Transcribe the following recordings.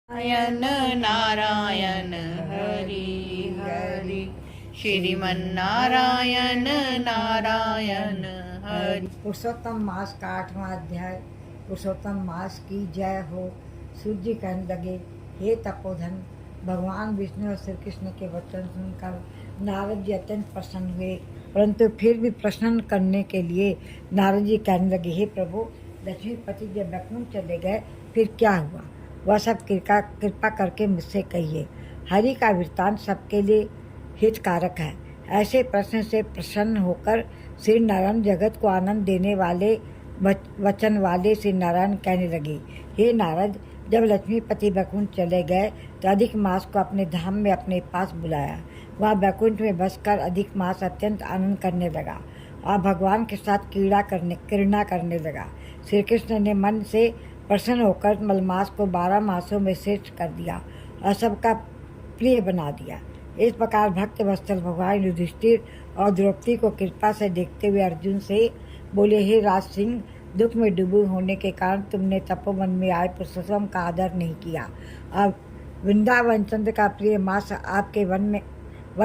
नारायण नारायण हरि हरि श्रीमन्नारायण नारायण हरि। पुरुषोत्तम मास का 8वां अध्याय। पुरुषोत्तम मास की जय हो। सूर्य कहने लगे, हे तपोधन, भगवान विष्णु और श्री कृष्ण के वचन सुनकर नारद जी अत्यंत प्रसन्न हुए, परंतु फिर भी प्रसन्न करने के लिए नारद जी कहने लगे, हे प्रभु, लक्ष्मीपति जब वैकुंठ चले गए फिर क्या हुआ, वह सब कृपा करके मुझसे कहिए। हरि का वृत्तांत सबके लिए हितकारक है। ऐसे प्रश्न से प्रसन्न होकर श्री नारायण जगत को आनंद देने वाले वचन वाले श्री नारायण कहने लगे, हे नारद, जब लक्ष्मीपति वैकुंठ चले गए तो अधिक मास को अपने धाम में अपने पास बुलाया। वह वैकुंठ में बसकर अधिक मास अत्यंत आनंद करने लगा और भगवान के साथ क्रीड़ा करने लगा। श्री कृष्ण ने मन से प्रसन्न होकर मलमास को 12 मासों में श्रेष्ठ कर दिया और सबका प्रिय बना दिया। इस प्रकार भक्त वत्सल भगवान युधिष्ठिर और द्रौपदी को कृपा से देखते हुए अर्जुन से बोले, हे राज सिंह, दुख में डूबे होने के कारण तुमने तपोवन में आए पुरुषोत्तम का आदर नहीं किया। अब वृंदावन चंद्र का प्रिय मास आपके वन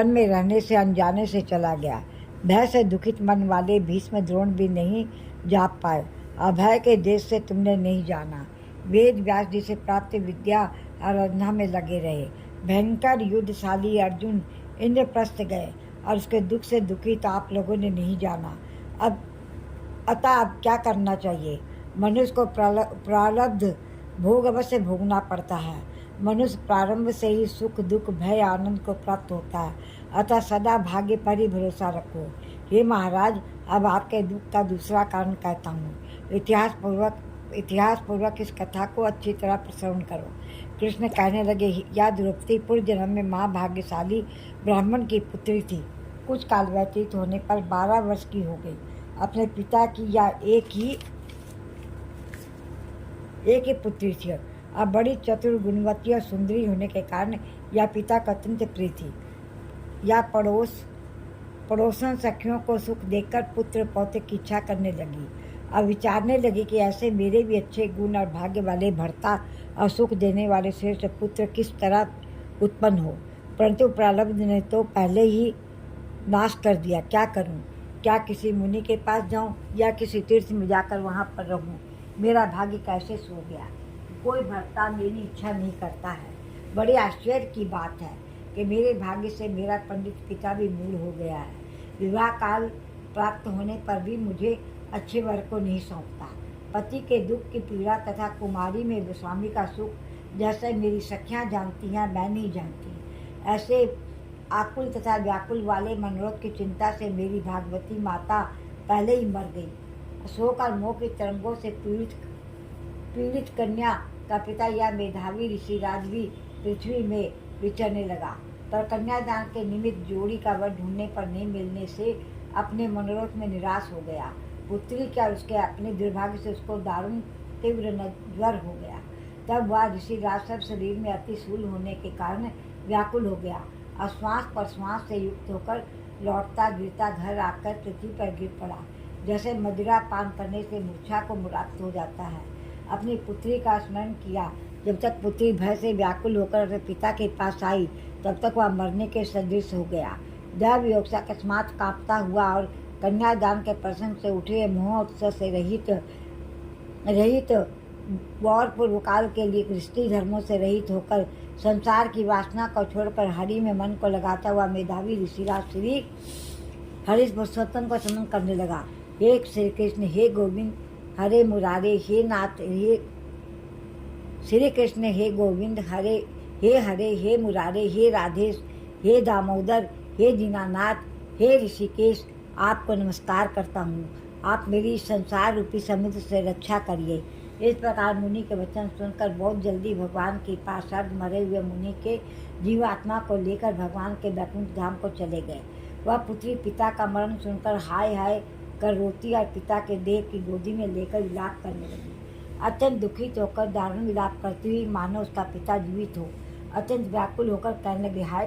में रहने से अनजाने से चला गया। भय से दुखित मन वाले भीष्म द्रोण भी नहीं जाप पाए। अभय के देश से तुमने नहीं जाना। वेद व्यास जी से प्राप्त विद्या आराधना में लगे रहे। भयंकर युद्धशाली अर्जुन इंद्रप्रस्थ गए और उसके दुख से दुखित आप लोगों ने नहीं जाना। अब क्या करना चाहिए? मनुष्य को प्रारब्ध भोग अवश्य भोगना पड़ता है। मनुष्य प्रारंभ से ही सुख दुख भय आनंद को प्राप्त होता है, अतः सदा भाग्य पर ही भरोसा रखो। हे महाराज, अब आपके दुख का दूसरा कारण कहता हूँ। इतिहास पूर्वक इस कथा को अच्छी तरह श्रवण करो। कृष्ण कहने लगे, या द्रौपदी पूर्व जन्म में महाभाग्यशाली ब्राह्मण की पुत्री थी। कुछ काल व्यतीत होने पर 12 वर्ष की हो गई। अपने पिता की या एक ही पुत्री थी। अब बड़ी चतुर, गुणवती और सुंदरी होने के कारण यह पिता का अत्यंत प्रिय थी। या पड़ोसन सखियों को सुख देखकर पुत्र पौत्र की इच्छा करने लगी। अब विचारने लगी कि ऐसे मेरे भी अच्छे गुण और भाग्य वाले भर्ता और सुख देने वाले श्रेष्ठ पुत्र किस तरह उत्पन्न हो, परंतु प्रारब्ध ने तो पहले ही नाश कर दिया। क्या करूं? क्या किसी मुनि के पास जाऊं या किसी तीर्थ में जाकर वहां पर रहूं? मेरा भाग्य कैसे सो गया। कोई भर्ता मेरी इच्छा नहीं करता है। बड़े आश्चर्य की बात है कि मेरे भाग्य से मेरा पंडित पिता भी मूल हो गया है। विवाह काल प्राप्त होने पर भी मुझे अच्छे वर को नहीं सौंपता। पति के दुख की पीड़ा तथा कुमारी में स्वामी का सुख जैसे मेरी सखियां जानती हैं, मैं नहीं जानती। ऐसे आकुल तथा व्याकुल वाले मनोरथ की चिंता से मेरी भागवती माता पहले ही मर गई। शोक और मोह की तरंगों से पीड़ित कन्या का पिता या मेधावी ऋषिराज भी पृथ्वी में विचरने लगा, पर कन्यादान के निमित्त जोड़ी का वर ढूंढने पर नहीं मिलने से अपने मनोरथ में निराश हो गया। पुत्री क्या, उसके अपने दुर्भाग्य से उसको दारुण तीव्र ज्वर हो गया। तब वह ऋषिराज सब शरीर में अतिशूल होने के कारण व्याकुल हो गया और श्वास पर श्वास से युक्त होकर लौटता गिरता घर आकर पृथ्वी पर गिर पड़ा, जैसे मदिरा पान करने से मूर्छा को प्राप्त हो जाता है। अपनी पुत्री का स्मरण किया। जब तक पुत्री भय से व्याकुल होकर अपने पिता के पास आई, तब तक वह मरने के सदृश हो गया। दैव योग से अकस्मात कांपता हुआ और कन्यादान के प्रसंग से उठे मोह उत्सव से रहित गौर पूर्व काल के लिए गृहस्थी धर्मों से रहित होकर संसार की वासना को छोड़कर हरि में मन को लगाता हुआ मेधावी ऋषिराज श्री हरि पुरुषोत्तम को समन करने लगा। हे श्री कृष्ण, हे गोविंद, हरे मुरारे, हे नाथ, हे श्री कृष्ण, हे गोविंद, हे हरे, हे मुरारे, हे राधेश, हे दामोदर, हे दीनानाथ, हे ऋषिकेश, आपको नमस्कार करता हूँ। आप मेरी संसार रूपी समुद्र से रक्षा करिए। इस प्रकार मुनि के वचन सुनकर बहुत जल्दी भगवान के पास मरे हुए मुनि के जीवात्मा को लेकर भगवान के वैकुंठ धाम को चले गए। वह पुत्री पिता का मरण सुनकर हाय हाय कर रोती और पिता के देह की गोदी में लेकर विलाप करने लगी। अत्यंत दुखित होकर दारुण विलाप करती हुई मानो उसका पिता जीवित हो, अत्यंत व्याकुल होकर कहने लगे, हाय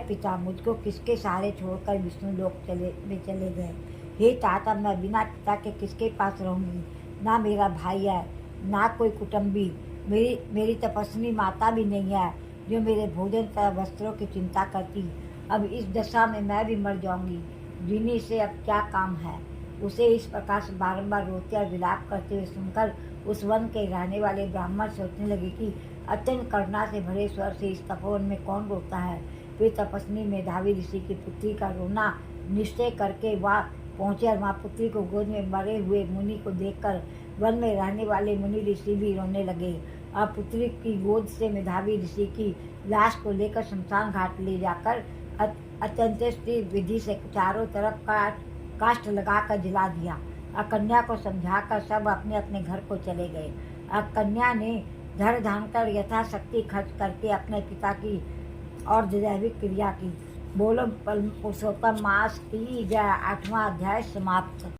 पिता, मुझको किसके सहारे छोड़कर विष्णु लोक चले गए। हे तात, मैं बिना पिता के किसके पास रहूंगी? ना मेरा भाई है, ना कोई कुटुंबी, मेरी तपस्वी माता भी नहीं है जो मेरे भोजन तथा वस्त्रों की चिंता करती। अब इस दशा में मैं भी मर जाऊंगी, जीने से अब क्या काम है। उसे इस प्रकार से बारंबार रोते और विलाप करते हुए सुनकर उस वन के रहने वाले ब्राह्मण सोचने लगे कि अत्यंत करुणा से भरे स्वर से इस तपोवन में कौन रोता है। फिर तपस्वी मेधावी ऋषि की पुत्री का रोना निश्चय करके वह पहुंचे और वहाँ पुत्री को गोद में मरे हुए मुनि को देखकर वन में रहने वाले मुनि ऋषि भी रोने लगे और पुत्री की गोद से मेधावी ऋषि की लाश को लेकर शमशान घाट ले जाकर अत्यंत विधि से चारों तरफ काष्ठ लगाकर जला दिया और कन्या को समझाकर सब अपने अपने घर को चले गए। और कन्या ने धर धान कर यथाशक्ति खर्च करके अपने पिता की और दैविक क्रिया की। बोलो पुरुषोत्तम मास की जय। 8वां अध्याय समाप्त।